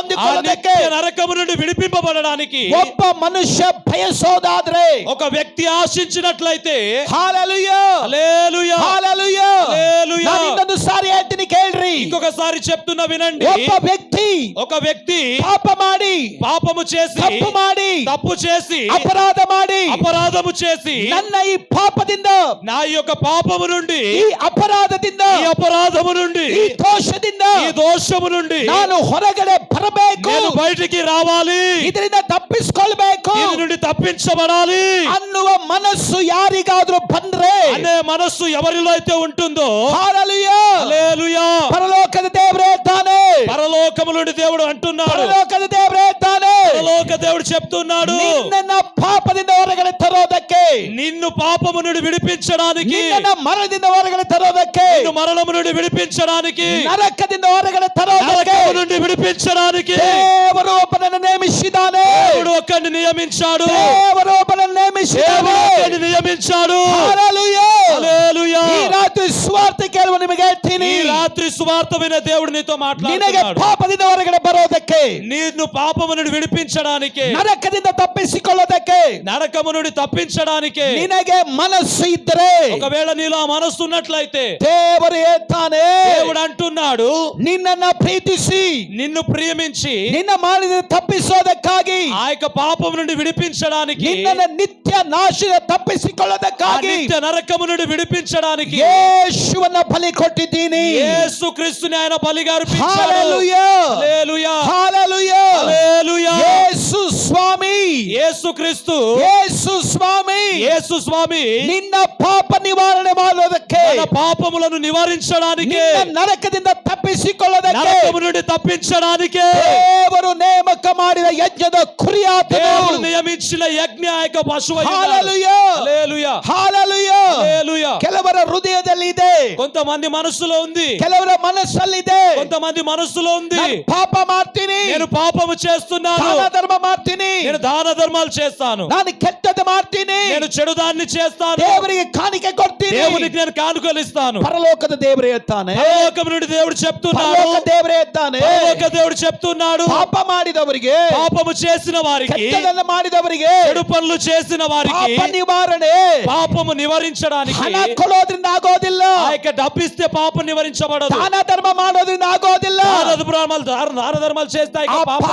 ಹೊಂದಿಕೊಳ್ಳೋದಕ್ಕೆ, నరకము నుండి విడిపింపబడడానికి ಒಬ್ಬ ಮನುಷ್ಯ ಬಯಸೋದಾದ್ರೆ, ఒక వ్యక్తి ఆశించినట్లయితే, హల్లెలూయా హల్లెలూయా హల్లెలూయా హల్లెలూయా. ನಾನು ಇನ್ನೊಂದು ಸಾರಿ ಹೇಳ್ತೀನಿ ಕೇಳ್ರಿ. ఇంకొకసారి చెప్తున్నా వినండి. ಒಬ್ಬ వ్యక్తి పాప ಮಾಡಿ, పాపము చేసి, తప్పు చేసి, అపరాధము చేసి, ನನ್ನ ఈ పాపದಿಂದ, నా యొక్క పాపము నుండి, ఈ అపరాధದಿಂದ, ఈ అపరాధము నుండి, ఈ దోషము నుండి ನಾನು ಹೊರಗಡೆ ಬರಬೇಕು, నేను బయటికి రావాలి, ಇದರಿಂದ ತಪ್ಪಿಸಿಕೊಳ್ಳಬೇಕು, దీని నుండి తప్పించబడాలి ಅನ್ನುವ ಮನಸ್ಸು ಯಾರಿಗಾದ್ರೂ ಬಂದ್ರೆ, అనే మనస్సు ఎవరిలో అయితే ఉంటుందో, హల్లెలూయా హల్లెలూయా, పరలోకದ ದೇವರೇ ಇದ್ದಾನೆ, పరలోకము నుండి దేవుడు అంటున్నాడు, పరలోకದ ದೇವರೇ ಇದ್ದಾನೆ, పరలోక దేవుడు చెప్తున్నాడు, నిన్న పాపದಿಂದ ಹೊರಗಡೆ తరోದಕ್ಕೆ, నిన్ను పాపము నుండి విడిపించడానికి, నిన్న మరణದಿಂದ ಹೊರಗಡೆ తరోದಕ್ಕೆ, నిన్ను మరణము నుండి విడిపించడానికి, నరకದಿಂದ ಹೊರಗಡೆ తరోదಕ್ಕೆ, నరకము నుండి విడిపించడానికి ದೇವರು ಒಬ್ಬನನ್ನು ನೇಮಿಸಿದ್ದಾನೆ, దేవుడు ఒక్కడిని నియమించాడు, ದೇವರು ಒಬ್ಬನನ್ನು ನೇಮಿಸಿದ್ದಾನೆ, ఒక్కడిని నియమించాడు. హల్లెలూయా హల్లెలూయా. ఈ రాత్రి సువార్త ಕೇಳುವ ನಿಮಗೆ ಹೇಳ್ತೀನಿ, ఈ రాత్రి సువార్త వినే దేవుడు నీతో నిನಗೆ మాట్లాడుతున్నాడు. ಪಾಪದಿಂದ ಹೊರಗಡೆ ಬರೋದಕ್ಕೆ, నిన్ను పాపము నుండి విడిపించడానికి, ನರಕದಿಂದ ತಪ್ಪಿಸಿಕೊಳ್ಳೋದಕ್ಕೆ నరకము నుండి తప్పించడానికి ನಿನಗೆ ಮನಸ್ಸು ಇದ್ದರೆ, ఒకవేళ నీలో ఆ మనస్సు ఉన్నట్లయితే, ದೇವರು ಹೇಳ್ತಾನೆ, దేవుడు అంటున్నాడు, ನಿನ್ನನ್ನ ಪ್ರೀತಿಸಿ, నిన్ను ప్రియమించి, ನಿನ್ನ ಮಾಡಿದ ತಪ್ಪಿಸೋದಕ್ಕಾಗಿ, ఆ యొక్క పాపం నుండి విడిపించడానికి, ನಿನ್ನನ್ನ ನಿತ್ಯ ನಾಶದ ఆ ತಪ್ಪಿಸಿಕೊಳ್ಳೋದಕ್ಕಾಗಿ నిత్య నరకము నుండి విడిపించడానికి ಯೇಸುವನ್ನ ಬಲಿ ಕೊಟ್ಟಿದ್ದೀನಿ. యేసు క్రీస్తుని ఆయన బలిగా అర్పించాడు. హల్లెలూయా హల్లెలూయా హల్లెలూయా హల్లెలూయా. యేసు స్వామి, యేసు క్రీస్తు, యేసు స్వామి యేసు స్వామి ನಿನ್ನ ಪಾಪ ನಿವಾರಣೆ ಮಾಡೋದಕ್ಕೆ, మన పాపములను నివారించడానికి, ನಿನ್ನ ನರಕದಿಂದ ತಪ್ಪಿಸಿಕೊಳ್ಳೋದಕ್ಕೆ నరకము నుండి తప్పించడానికి ದೇವರು ನೇಮಕ ಮಾಡಿದ ಯಜ್ಞದ ಕುರಿಯಾತನು. దేవుడు నియమించిన యజ్ఞ ఆ యొక్క పశువు అయి ఉన్నాడు. హల్లెలూయా హల్లెలూయా హల్లెలూయా. హల్లెలూయా. ಕೆಲವರ ಹೃದಯದಲ್ಲಿ ಇದೆ, కొంతమంది మనస్సులో ఉంది, ಕೆಲವರ ಮನಸ್ಸಲ್ಲಿದೆ, కొంతమంది మనస్సులో ఉంది, ನಾನು ಪಾಪ ಮಾಡ್ತೀನಿ, నేను పాపము చేస్తున్నాను, ದಾನ ಧರ್ಮ ಮಾಡ್ತೀನಿ, నేను దాన ధర్మాలు చేస్తాను, ನಾನು ಕೆಟ್ಟದ್ದು ಮಾಡ್ತೀನಿ, నేను చెడు దాన్ని చేస్తాను, ದೇವರಿಗೆ ಕಾಣಿಕೆ ಕೊಡ್ತೀನಿ. దేవునికి నేను కానుకలు ఇస్తాను. పరలోకದ ದೇವರೇ ಇರ್ತಾನೆ, పరలోకం నుండి దేవుడు చెప్తున్నాడు, పరలోక ದೇವರೇ ಇರ್ತಾನೆ, పరలోక దేవుడు చెప్తున్నాడు, ಪಾಪ ಮಾಡಿದವರಿಗೆ, పాపము చేసిన వారికి, ಕೆಟ್ಟದನ್ನು ಮಾಡಿದವರಿಗೆ చెడు పనులు చేసిన వారికి ಪಾಪ ನಿವಾರಣೆ పాపము నివారించడానికి ಹಣ ಕೊಡೋದ್ರಿಂದ ಆಗೋದಿಲ್ಲ, ఆ యొక్క డబ్బిస్తే పాపం నివారించబడదు, ದಾನ ಧರ್ಮ ಮಾಡೋದ್ರಿಂದ ಆಗೋದಿಲ್ಲ, దాన ధర్మాలు చేస్తాయి, ಆ ಪಾಪ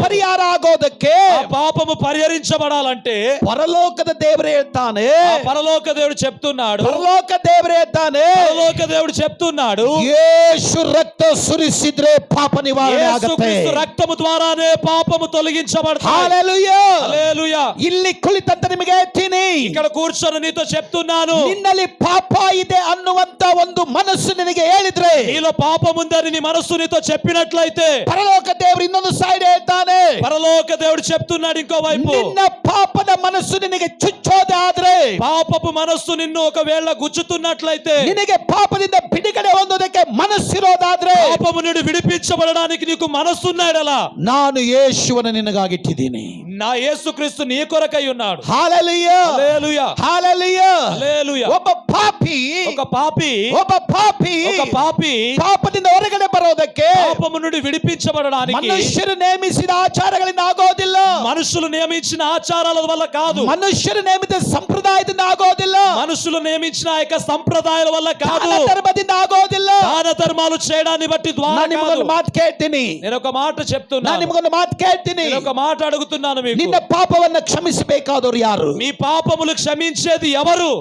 ಪರಿಹಾರ ಆಗೋದಕ್ಕೆ పాపము పరిహరించబడాలంటే పరలోకದ ದೇವರೇ ಹೇಳ್ತಾನೆ, ఆ పరలోక దేవుడు చెప్తున్నాడు, పరలోక ದೇವರೇ ಹೇಳ್ತಾನೆ, పరలోక దేవుడు చెప్తున్నాడు, ಯೇಸು ರಕ್ತ ಸುರಿಸಿದ್ರೆ ಪಾಪ ನಿವಾರಣೆ ಆಗುತ್ತೆ. యేసుక్రీస్తు రక్తము ద్వారానే పాపము తొలగించబడుతుంది. హల్లెలూయా హల్లెలూయా. ಇಲ್ಲಿ ಕುಳಿತಂತ ನಿಮಗೆ ಹೇಳ್ತೀನಿ, ఇక్కడ కూర్చొని నీతో చెప్తున్నాను, ನಿನ್ನಲ್ಲಿ ಪಾಪ ಇದೆ ಅನ್ನುವಂತ ಒಂದು ಮನಸ್ಸು ನಿನಗೆ ಹೇಳಿದ್ರೆ, నీలో పాపం ఉందని నీ మనస్సు నీతో చెప్పినట్లయితే, పరలోక దేవుడు ಇನ್ನೊಂದು ಸೈಡ್ ಹೇಳ್ತಾನೆ, పరలోక దేవుడు చెప్తున్నాడు ఇంకో వైపు, ನಿನ್ನ ಪಾಪದ ಮನಸ್ಸು ನಿನಗೆ ಚುಚ್ಚೋದಾದ್ರೆ, పాపపు మనస్సు నిన్ను ఒకవేళ గుచ్చుతున్నట్లయితే, ನಿನಗೆ ಪಾಪದಿಂದ ಬಿಡುಗಡೆ ಹೊಂದೋದಕ್ಕೆ ಮನಸ್ಸಿರೋದಾದ್ರೆ, పాపము నుండి విడిపించబడడానికి నీకు మనస్సున్నాడలా, ನಾನು ಯೇಸುವನ್ನು ನಿನಗಾಗಿಟ್ಟಿದ್ದೀನಿ. నా యేసుక్రీస్తు నీ కొరకై ఉన్నాడు. హల్లెలూయా హల్లెలూయా హల్లెలూయా. హల్లెలూయా. ಒಬ್ಬ ಪಾಪಿ ఒక పాపి ಪಾಪದಿಂದ ಹೊರಗಡೆ ಬರೋದಕ್ಕೆ పాపము నుండి విడిపించబడడానికి ಮನುಷ್ಯರು ನೇಮಿಸಿದ ಆಚಾರಗಳಿಂದ ಆಗೋದಿಲ್ಲ, మనుషులు నియమించిన ఆచారాల వల్ల కాదు, ಮನುಷ್ಯರು ನೇಮಿತ ಸಂಪ್ರದಾಯದಿಂದ ಆಗೋದಿಲ್ಲ, మనుషులు నియమించిన ఆ యొక్క సంప్రదాయాల వల్ల కాదు, ದಾನ ಧರ್ಮದಿಂದ ಆಗೋದಿಲ್ಲ. దాన ధర్మాలు చేయడాన్ని బట్టి ద్వారా ನಾನು ನಿಮಗೊಂದು ಮಾತು ಕೇಳ್ತೀನಿ, నేను ఒక మాట చెప్తున్నాను, ನಾನು ನಿಮಗೊಂದು ಮಾತು ಕೇಳ್ತೀನಿ, నేను ఒక మాట అడుగుతున్నాను మీకు, ನಿನ್ನ ಪಾಪವನ್ನ ಕ್ಷಮಿಸಬೇಕಾದವರು ಯಾರು? మీ పాపములు క్షమించేది ఎవరు?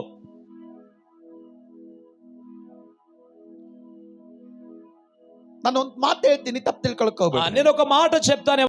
ನಾನು ಒಂದು ಮಾತು ಹೇಳ್ತೀನಿ, ತಪ್ಪು ತಿಳ್ಕೊಳಕ್ ಹೋಗ್ಬೇಡಿ. నేను ఒక మాట చెప్తాను.